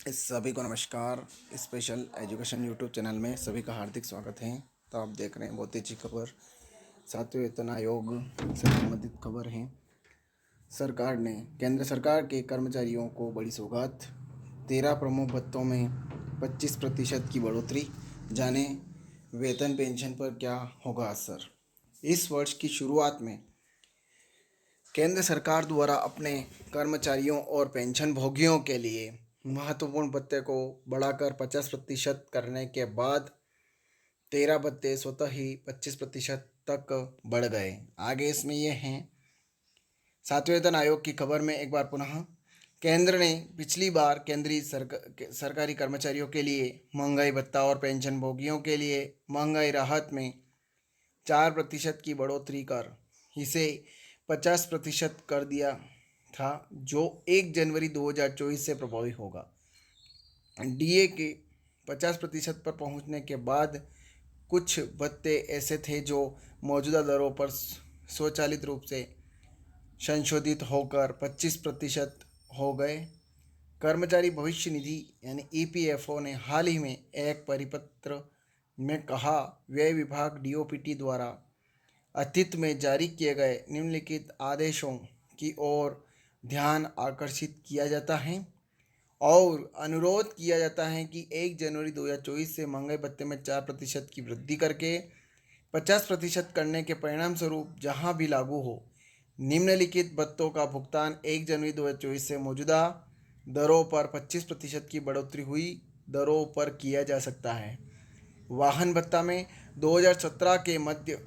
इस सभी को नमस्कार। स्पेशल एजुकेशन यूट्यूब चैनल में सभी का हार्दिक स्वागत है। तो आप देख रहे हैं बहुत ही अच्छी खबर, सातवें वेतन आयोग से संबंधित खबर है। सरकार ने केंद्र सरकार के कर्मचारियों को बड़ी सौगात, 13 प्रमुख भत्तों में 25% की बढ़ोतरी। जाने वेतन पेंशन पर क्या होगा असर। इस वर्ष की शुरुआत में केंद्र सरकार द्वारा अपने कर्मचारियों और पेंशन भोगियों के लिए महत्वपूर्ण भत्ते को बढ़ाकर 50% करने के बाद 13 भत्ते स्वतः ही 25% तक बढ़ गए। आगे इसमें ये हैं, सातवें वेतन आयोग की खबर में एक बार पुनः केंद्र ने पिछली बार केंद्रीय सरकारी कर्मचारियों के लिए महंगाई भत्ता और पेंशन भोगियों के लिए महंगाई राहत में 4% की बढ़ोतरी कर इसे 50% कर दिया था, जो 1 जनवरी 2024 से प्रभावी होगा। डीए के 50% पर पहुंचने के बाद कुछ भत्ते ऐसे थे जो मौजूदा दरों पर स्वचालित रूप से संशोधित होकर 25% हो गए। कर्मचारी भविष्य निधि यानी ईपीएफओ ने हाल ही में एक परिपत्र में कहा, व्यय विभाग डीओपीटी द्वारा अतीत में जारी किए गए निम्नलिखित आदेशों की ओर ध्यान आकर्षित किया जाता है और अनुरोध किया जाता है कि 1 जनवरी 2024 से महंगाई भत्ते में 4% की वृद्धि करके 50% करने के परिणाम स्वरूप जहां भी लागू हो, निम्नलिखित भत्तों का भुगतान 1 जनवरी 2024 से मौजूदा दरों पर 25% की बढ़ोतरी हुई दरों पर किया जा सकता है। वाहन भत्ता में 2017 के मध्य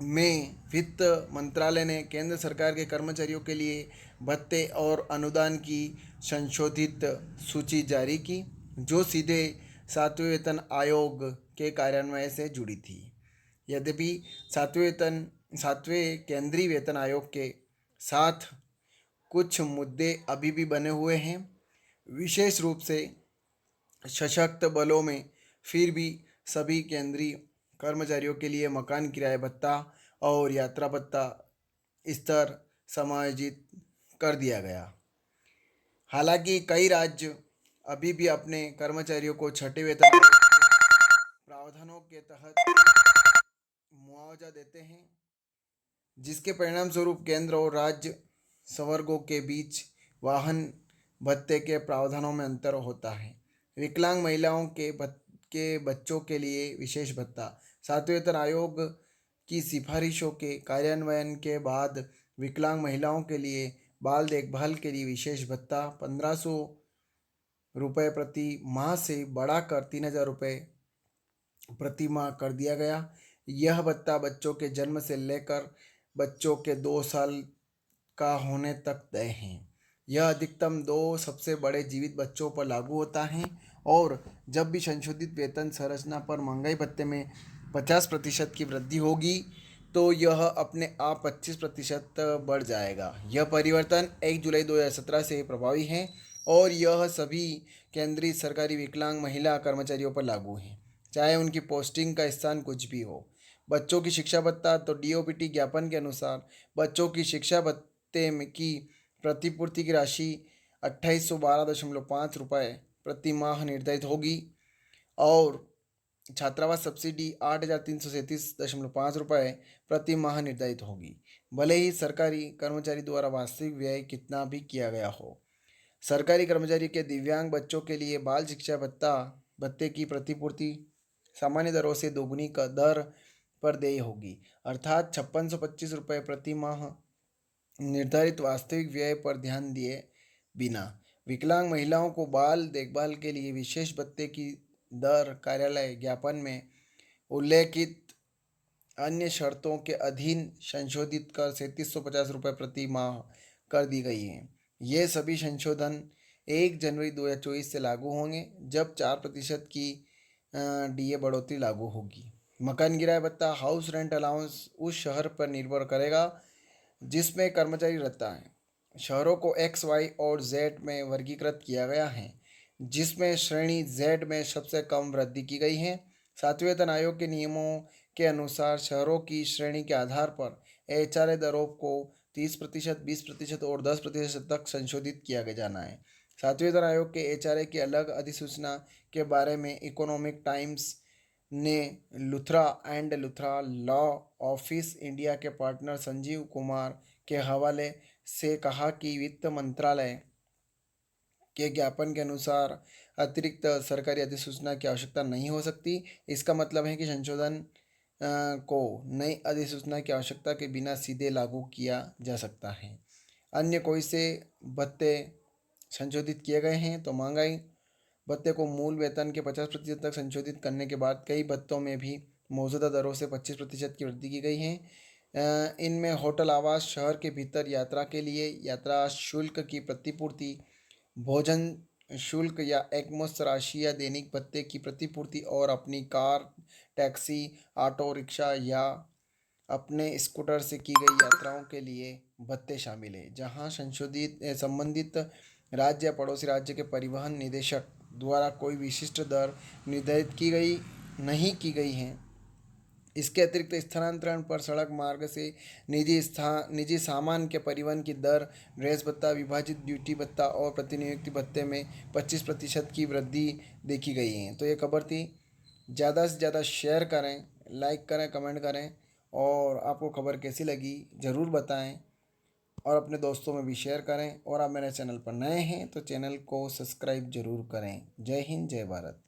में वित्त मंत्रालय ने केंद्र सरकार के कर्मचारियों के लिए भत्ते और अनुदान की संशोधित सूची जारी की, जो सीधे सातवें वेतन आयोग के कार्यान्वयन से जुड़ी थी। यद्यपि सातवें केंद्रीय वेतन आयोग के साथ कुछ मुद्दे अभी भी बने हुए हैं, विशेष रूप से सशक्त बलों में, फिर भी सभी केंद्रीय कर्मचारियों के लिए मकान किराए भत्ता और यात्रा भत्ता स्तर समायोजित कर दिया गया। हालांकि कई राज्य अभी भी अपने कर्मचारियों को छठे वेतन आयोग के प्रावधानों के तहत मुआवजा देते हैं, जिसके परिणाम स्वरूप केंद्र और राज्य संवर्गों के बीच वाहन भत्ते के प्रावधानों में अंतर होता है। विकलांग महिलाओं के बच्चों के लिए विशेष भत्ता। सातवें वेतन आयोग की सिफारिशों के कार्यान्वयन के बाद विकलांग महिलाओं के लिए बाल देखभाल के लिए विशेष भत्ता 1500 रुपये प्रति माह से बढ़ाकर 3000 रुपये प्रति माह कर दिया गया। यह भत्ता बच्चों के जन्म से लेकर बच्चों के 2 साल का होने तक तय है। यह अधिकतम 2 सबसे बड़े जीवित बच्चों पर लागू होता है और जब भी संशोधित वेतन संरचना पर महंगाई भत्ते में 50% की वृद्धि होगी तो यह अपने आप 25% बढ़ जाएगा। यह परिवर्तन 1 जुलाई 2017 से प्रभावी है और यह सभी केंद्रीय सरकारी विकलांग महिला कर्मचारियों पर लागू है, चाहे उनकी पोस्टिंग का स्थान कुछ भी हो। बच्चों की शिक्षा भत्ता तो डीओपीटी ज्ञापन के अनुसार बच्चों की शिक्षा भत्ते की प्रतिपूर्ति की राशि 2812.5 रुपये प्रति माह निर्धारित होगी और छात्रावास सब्सिडी 8337.5 रुपये प्रति माह निर्धारित होगी, भले ही सरकारी कर्मचारी द्वारा वास्तविक व्यय कितना भी किया गया हो। सरकारी कर्मचारी के दिव्यांग बच्चों के लिए बाल शिक्षा भत्ते की प्रतिपूर्ति सामान्य दरों से दोगुनी का दर पर देय होगी, अर्थात 5625 रुपये प्रति माह निर्धारित वास्तविक व्यय पर ध्यान दिए बिना। विकलांग महिलाओं को बाल देखभाल के लिए विशेष भत्ते की दर कार्यालय ज्ञापन में उल्लेखित अन्य शर्तों के अधीन संशोधित कर 3750 रुपये प्रति माह कर दी गई है। ये सभी संशोधन 1 जनवरी 2024 से लागू होंगे, जब 4% की डीए बढ़ोतरी लागू होगी। मकान किराया भत्ता हाउस रेंट अलाउंस उस शहर पर निर्भर करेगा जिसमें कर्मचारी रहता है। शहरों को एक्स, वाई और जेड में वर्गीकृत किया गया है, जिसमें श्रेणी जेड में सबसे कम वृद्धि की गई है। सातवें वेतन आयोग के नियमों के अनुसार शहरों की श्रेणी के आधार पर एचआरए दरों को 30%, 20% और 10% तक संशोधित किया जाना है। सातवें वेतन आयोग के एचआरए की अलग अधिसूचना के बारे में इकोनॉमिक टाइम्स ने Luthra and Luthra law office India के पार्टनर संजीव कुमार के हवाले से कहा कि वित्त मंत्रालय के ज्ञापन के अनुसार अतिरिक्त सरकारी अधिसूचना की आवश्यकता नहीं हो सकती। इसका मतलब है कि संशोधन को नई अधिसूचना की आवश्यकता के बिना सीधे लागू किया जा सकता है। अन्य कोई से भत्ते संशोधित किए गए हैं तो महंगाई भत्ते को मूल वेतन के 50% तक संशोधित करने के बाद कई भत्तों में भी मौजूदा दरों से 25% की वृद्धि की गई है। इनमें होटल आवास, शहर के भीतर यात्रा के लिए यात्रा शुल्क की प्रतिपूर्ति, भोजन शुल्क या एकमुश्त राशि या दैनिक भत्ते की प्रतिपूर्ति और अपनी कार, टैक्सी, ऑटो रिक्शा या अपने स्कूटर से की गई यात्राओं के लिए भत्ते शामिल है। जहां संबंधित राज्य या पड़ोसी राज्य के परिवहन निदेशक द्वारा कोई विशिष्ट दर निर्धारित की गई नहीं की गई है। इसके अतिरिक्त स्थानांतरण पर सड़क मार्ग से निजी सामान के परिवहन की दर, ड्रेस भत्ता, विभाजित ड्यूटी भत्ता और प्रतिनियुक्ति भत्ते में 25% की वृद्धि देखी गई है। तो ये खबर थी। ज़्यादा से ज़्यादा शेयर करें, लाइक करें, कमेंट करें और आपको खबर कैसी लगी ज़रूर बताएं और अपने दोस्तों में भी शेयर करें। और आप मेरे चैनल पर नए हैं तो चैनल को सब्सक्राइब ज़रूर करें। जय हिंद, जय भारत।